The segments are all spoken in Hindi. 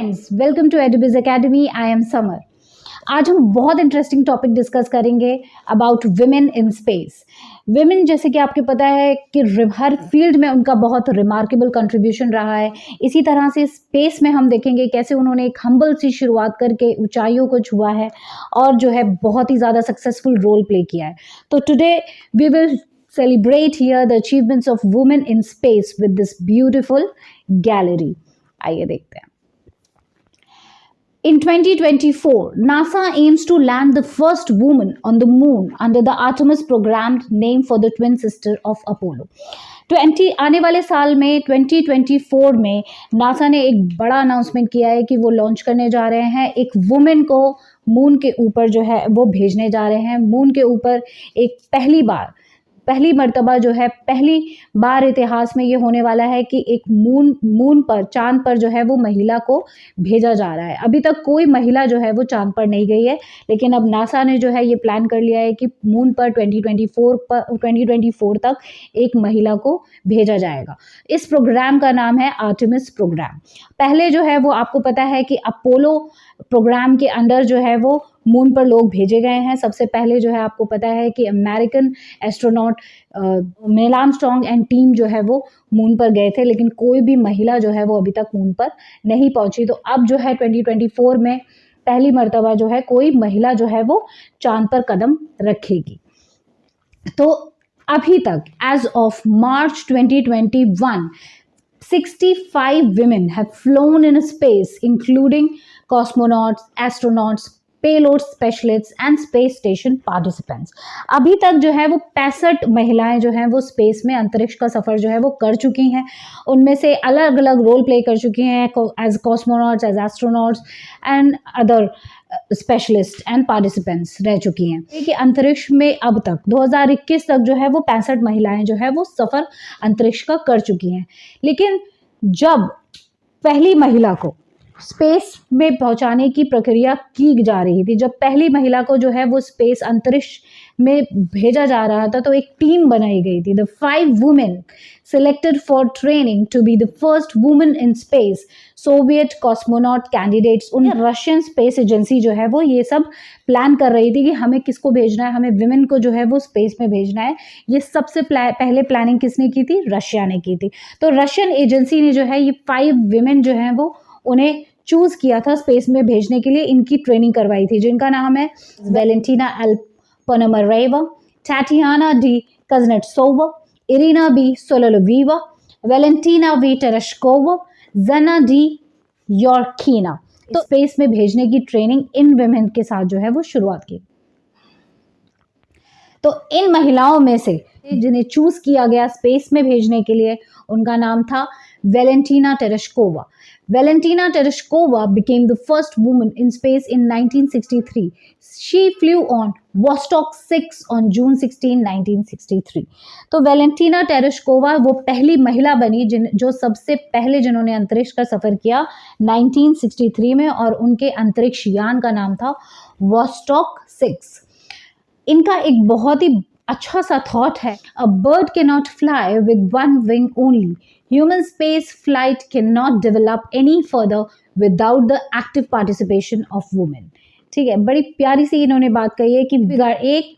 Friends, welcome to Edubiz Academy. I am Samar. आज हम बहुत इंटरेस्टिंग टॉपिक डिस्कस करेंगे about women in space. Women, जैसे कि आपको पता है कि हर फील्ड में उनका बहुत रिमार्केबल कंट्रीब्यूशन रहा है। इसी तरह से स्पेस में हम देखेंगे कैसे उन्होंने एक हम्बल सी शुरुआत करके ऊंचाइयों को छुआ है और जो है बहुत ही ज़्यादा सक्सेसफुल रोल प्ले किया है। तो today we will celebrate here the achievements of women in space with this beautiful gallery. आइए देखते हैं। In 2024, NASA aims to land the first woman on the moon under the Artemis program named for the twin sister of Apollo. आने वाले साल में 2024 में नासा ने एक बड़ा अनाउंसमेंट किया है कि वो लॉन्च करने जा रहे हैं, एक वुमेन को मून के ऊपर जो है वो भेजने जा रहे हैं। मून के ऊपर एक पहली मर्तबा जो है, पहली बार इतिहास में ये होने वाला है कि एक मून पर, चांद पर जो है वो महिला को भेजा जा रहा है। अभी तक कोई महिला जो है वो चांद पर नहीं गई है, लेकिन अब नासा ने जो है ये प्लान कर लिया है कि मून पर 2024 तक एक महिला को भेजा जाएगा। इस प्रोग्राम का नाम है आर्टेमिस प्रोग्राम। पहले जो है वो आपको पता है कि अपोलो प्रोग्राम के अंडर जो है वो मून पर लोग भेजे गए हैं। सबसे पहले जो है आपको पता है कि American astronaut Neil Armstrong and team जो है वो मून पर गए थे, लेकिन कोई भी महिला जो है वो अभी तक मून पर नहीं पहुंची। तो अब जो है 2024 में पहली मर्तबा जो है कोई महिला जो है वो चांद पर कदम रखेगी। तो अभी तक as of March 2021 65 women have flown in space, including cosmonauts, astronauts, payload specialists and space station participants. अभी तक जो है वो 65 महिलाएं जो हैं वो स्पेस में, अंतरिक्ष का सफ़र जो है वो कर चुकी हैं। उनमें से अलग अलग रोल प्ले कर चुकी हैं as cosmonauts, as astronauts and other specialist and participants रह चुकी हैं। कि अंतरिक्ष में अब तक 2021 तक जो है वो 65 महिलाएं जो है वो सफ़र अंतरिक्ष का कर चुकी हैं। लेकिन जब पहली महिला को स्पेस में पहुंचाने की प्रक्रिया की जा रही थी, जब पहली महिला को जो है वो स्पेस अंतरिक्ष में भेजा जा रहा था, तो एक टीम बनाई गई थी। The 5 women selected for training to be the first woman in space, Soviet cosmonaut candidates. उन रशियन स्पेस एजेंसी जो है वो ये सब प्लान कर रही थी कि हमें किसको भेजना है, हमें विमेन को जो है वो स्पेस में भेजना है। ये सबसे पहले प्लानिंग किसने की थी? रशिया ने की थी। तो रशियन एजेंसी ने जो है ये 5 women जो हैं वो उन्हें चूज किया था स्पेस में भेजने के लिए। इनकी ट्रेनिंग करवाई थी, जिनका नाम है Valentina L Ponomaryova, Tatiana D Kuznetsova, Irina B Solovyova, Valentina V Tereshkova, Zhanna D योर्कीना। तो स्पेस में भेजने की ट्रेनिंग इन विमेन के साथ जो है वो शुरुआत की। तो इन महिलाओं में से जिन्हें चूज किया गया स्पेस में भेजने के लिए, उनका नाम था Valentina तेरेश्कोवा। Valentina Tereshkova became the first woman in space in 1963. She flew on Vostok 6 on June 16, 1963. तो वेलेंटिना टेरेश्कोवा वो पहली महिला बनी जो सबसे पहले जिन्होंने अंतरिक्ष का सफ़र किया 1963 में, और उनके अंतरिक्ष यान का नाम था वॉस्टॉक 6। इनका एक बहुत ही अच्छा सा थॉट है, a bird can not fly with one wing only, human space flight can not develop any further without the active participation of women. ठीक है, बड़ी प्यारी सी इन्होंने बात कही है कि एक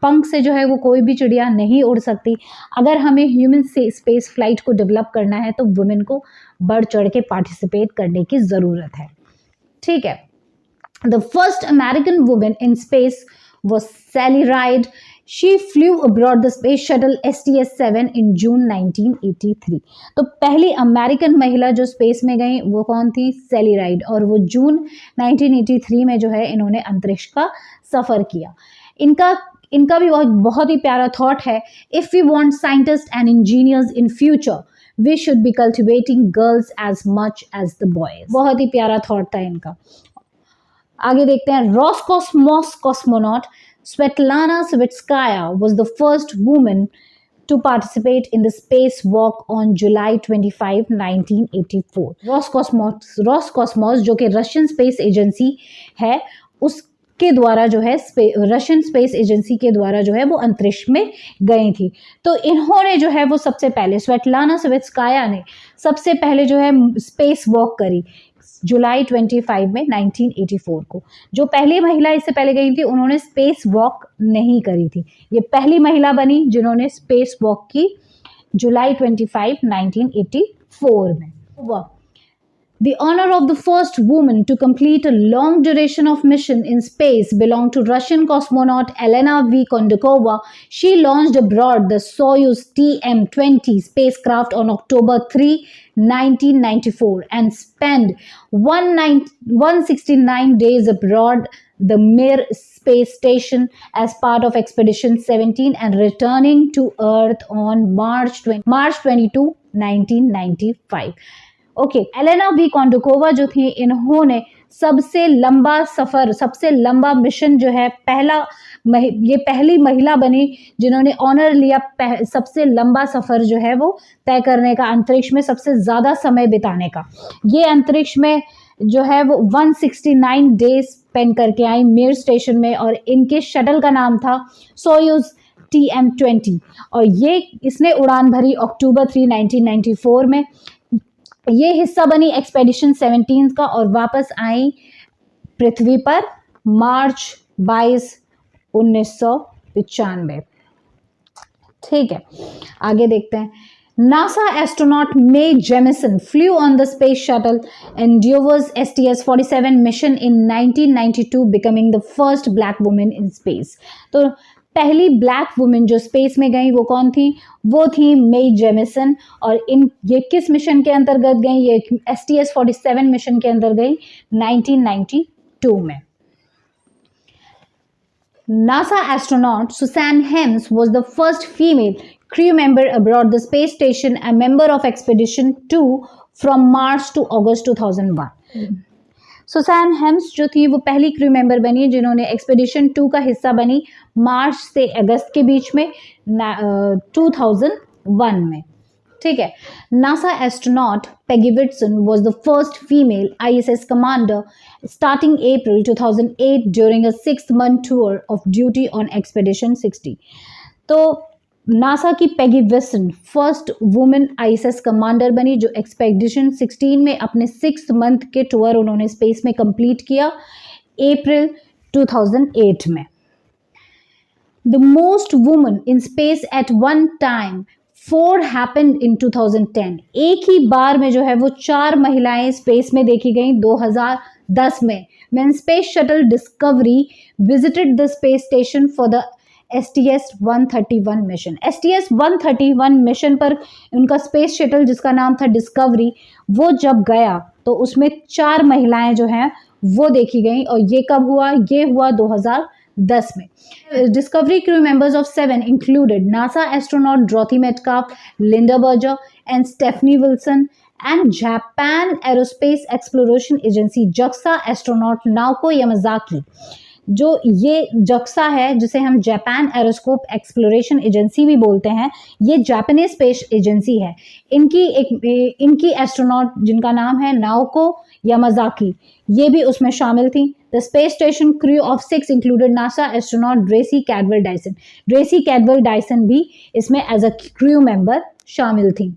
पंख से जो है वो कोई भी चिड़िया नहीं उड़ सकती। अगर हमें ह्यूमन से स्पेस फ्लाइट को डेवलप करना है तो वुमेन को बढ़ चढ़ के पार्टिसिपेट करने की ज़रूरत है। ठीक है, the first American women in space was Sally Ride. She flew aboard the space shuttle STS-7 in June 1983. तो पहली अमेरिकन महिला जो स्पेस में गई वो कौन थी? सैली राइड। और वो जून 1983 में जो है इन्होंने अंतरिक्ष का सफ़र किया। इनका भी बहुत ही प्यारा थॉट है, if we want scientist and engineers in future we should be cultivating girls as much as the boys. बहुत ही प्यारा थॉट था इनका। आगे देखते हैं। Roscosmos cosmonaut Svetlana Savitskaya was the first woman to participate in the spacewalk on July 25, 1984. Roscosmos जो कि रशियन स्पेस एजेंसी है, उसके द्वारा जो है रशियन स्पेस एजेंसी के द्वारा जो है वो अंतरिक्ष में गई थी। तो इन्होंने जो है वो सबसे पहले, स्वेटलाना सवित्स्काया ने सबसे पहले जो है स्पेस वॉक करी। जुलाई 25 में 1984 को। जो पहली महिला इससे पहले गई थी उन्होंने स्पेस वॉक नहीं करी थी, ये पहली महिला बनी जिन्होंने स्पेस वॉक की जुलाई 25, 1984 में। The honor of the first woman to complete a long duration of mission in space belonged to Russian cosmonaut Elena V. Kondakova. She launched abroad the Soyuz TM-20 spacecraft on October 3, 1994 and spent 169 days aboard the Mir space station as part of Expedition 17 and returning to Earth on March 22, 1995. Okay, Elena V Kondakova जो थी, इन्होंने सबसे लंबा मिशन जो है ये पहली महिला बनी जिन्होंने ऑनर लिया सबसे लंबा सफ़र जो है वो तय करने का, अंतरिक्ष में सबसे ज़्यादा समय बिताने का। ये अंतरिक्ष में जो है वो 169 डेज स्पेंड करके आई मिर स्टेशन में और इनके शटल का नाम था सोयूज TM-20 और इसने उड़ान भरी अक्टूबर 3, 1994 में। ये हिस्सा बनी एक्सपेडिशन 17 का और वापस आई पृथ्वी पर मार्च 22, 1995। ठीक है, आगे देखते हैं। NASA astronaut Mae Jemison flew on the space shuttle Endeavour's STS-47 mission in 1992, becoming the first black woman in space. तो पहली ब्लैक वुमेन जो स्पेस में गई वो कौन थी? वो थी मे जेमिसन। और ये किस मिशन के अंतर्गत गई? ये STS-47 मिशन के अंदर गई 1992 में। NASA astronaut Suzanne Helms was the first female crew member aboard the space station, a member of Expedition 2 from March to August 2001. Susan हेम्स जो थी वो पहली क्रू मेंबर बनी जिन्होंने एक्सपेडिशन 2 का हिस्सा बनी मार्च से अगस्त के बीच में 2001 में। ठीक है। NASA astronaut Peggy Whitson was the first female ISS commander starting April 2008 during a 6-month tour of duty on expedition 60। तो नासा की Peggy Whitson first women ISS commander बनी जो एक्सपेडिशन 16 में अपने 6 month के टूर उन्होंने स्पेस में कंप्लीट किया अप्रैल 2008 में। The most women in space at one time 4 happened in 2010। एक ही बार में जो है वो 4 महिलाएं स्पेस में देखी गई 2010 में। When space shuttle Discovery visited the space station for the STS-131 mission. STS-131 mission पर उनका स्पेस शटल जिसका नाम था डिस्कवरी, वो जब गया तो उसमें 4 महिलाएं जो हैं वो देखी गई। और ये कब हुआ? ये हुआ 2010 में। Discovery crew members of 7 included NASA astronaut Dorothy Metcalf, Linda Berger and Stephanie Wilson and Japan Aerospace Exploration Agency JAXA astronaut Naoko Yamazaki. जो ये JAXA है जिसे हम जापान एरोस्कोप एक्सप्लोरेशन एजेंसी भी बोलते हैं, ये जापानीज स्पेस एजेंसी है। इनकी एस्ट्रोनॉट जिनका नाम है नाओको यामाजाकी, ये भी उसमें शामिल थी। The space station crew of 6 included NASA astronaut Tracy Caldwell Dyson. Tracy Caldwell Dyson भी इसमें एज अ क्रू मेंबर शामिल थी।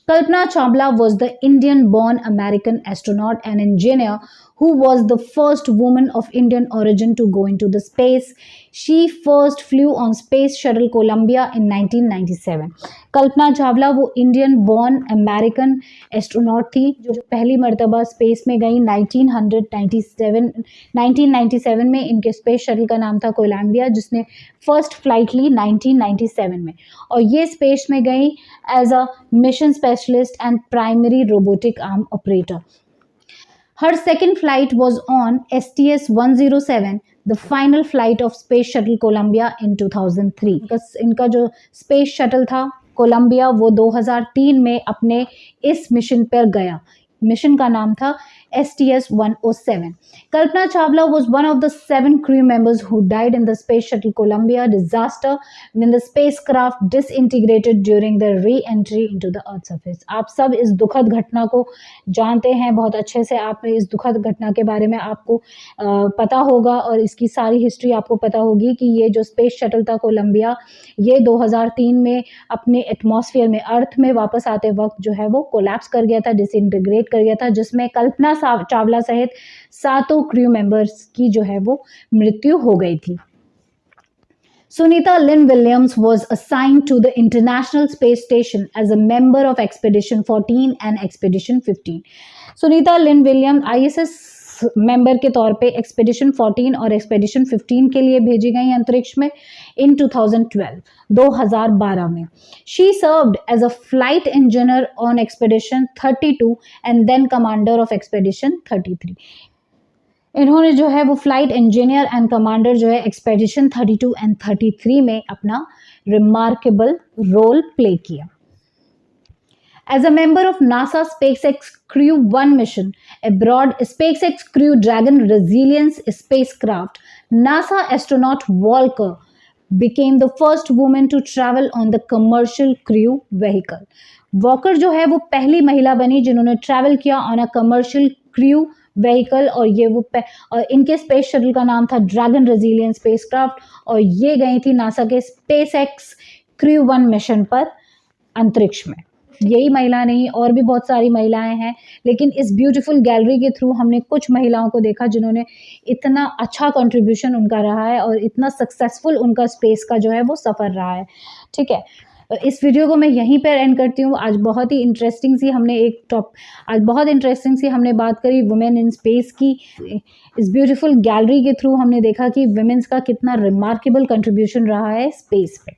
Kalpana Chawla was the Indian-born American astronaut and engineer who was the first woman of Indian origin to go into the space. She first flew on Space Shuttle Columbia in 1997. Kalpana Chawla वो इंडियन बॉर्न अमेरिकन एस्ट्रोनॉट थी जो पहली मर्तबा स्पेस में गई 1997 में। इनके स्पेस शटल का नाम था कोलंबिया जिसने फर्स्ट फ्लाइट ली 1997 में और ये स्पेस में गई as a mission specialist and primary robotic arm operator. Her second flight was on STS-107, the final flight of Space Shuttle Columbia in 2003. इनका जो स्पेस शटल था कोलंबिया वो 2003 में अपने इस मिशन पर गया। मिशन का नाम था STS-107. Kalpana Chawla was one of the 7 crew members who died in the Space Shuttle Columbia disaster when the spacecraft disintegrated during the re-entry into the Earth's surface. आप सब इस दुखद घटना को जानते हैं बहुत अच्छे से। आप इस दुखद घटना के बारे में आपको पता होगा और इसकी सारी हिस्ट्री आपको पता होगी कि ये जो स्पेस शटल था कोलंबिया, ये 2003 में अपने एटमॉस्फेयर में अर्थ में वापस आते वक्त जो है वो कोलैप्स कर गया था, डिसइंटीग्रेट कर गया था, जिसमें कल्पना चावला सहित 7 क्रू मेंबर्स की जो है वो मृत्यु हो गई थी। Sunita Lynn Williams was assigned to the International Space Station as a member of Expedition 14 and Expedition 15. Sunita Lynn Williams ISS member के तौर पे एक्सपेडिशन 14 और एक्सपेडिशन 15 के लिए भेजी गई अंतरिक्ष में इन 2012 में। She served as a flight engineer on Expedition 32 and then commander of Expedition 33. इन्होंने जो है वो फ्लाइट इंजीनियर एंड कमांडर जो है एक्सपेडिशन 32 एंड 33 में अपना रिमार्केबल रोल प्ले किया। As a member of NASA SpaceX Crew 1 mission aboard SpaceX Crew Dragon Resilience spacecraft, NASA astronaut Walker became the first woman to travel on the commercial crew vehicle. Walker जो है वो पहली महिला बनी जिन्होंने ट्रैवल किया on a commercial crew vehicle, और ये वो और इनके स्पेस शटल का नाम था ड्रैगन रेजिलियंस स्पेसक्राफ्ट, और ये गई थी नासा के SpaceX Crew 1 मिशन पर अंतरिक्ष में। यही महिला नहीं, और भी बहुत सारी महिलाएं हैं, लेकिन इस ब्यूटीफुल गैलरी के थ्रू हमने कुछ महिलाओं को देखा जिन्होंने इतना अच्छा कंट्रीब्यूशन उनका रहा है और इतना सक्सेसफुल उनका स्पेस का जो है वो सफ़र रहा है। ठीक है, इस वीडियो को मैं यहीं पर एंड करती हूँ। आज बहुत ही इंटरेस्टिंग सी हमने बात करी वुमेन इन स्पेस की। इस ब्यूटीफुल गैलरी के थ्रू हमने देखा कि वुमेन्स का कितना रिमार्केबल कंट्रीब्यूशन रहा है स्पेस पे।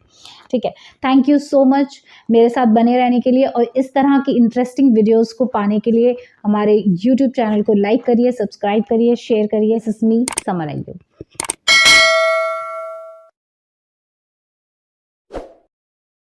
ठीक है, थैंक यू सो मच मेरे साथ बने रहने के लिए, और इस तरह की इंटरेस्टिंग वीडियोस को पाने के लिए हमारे यूट्यूब चैनल को लाइक करिए, सब्सक्राइब करिए, शेयर करिए। This is me Samar Ayyub.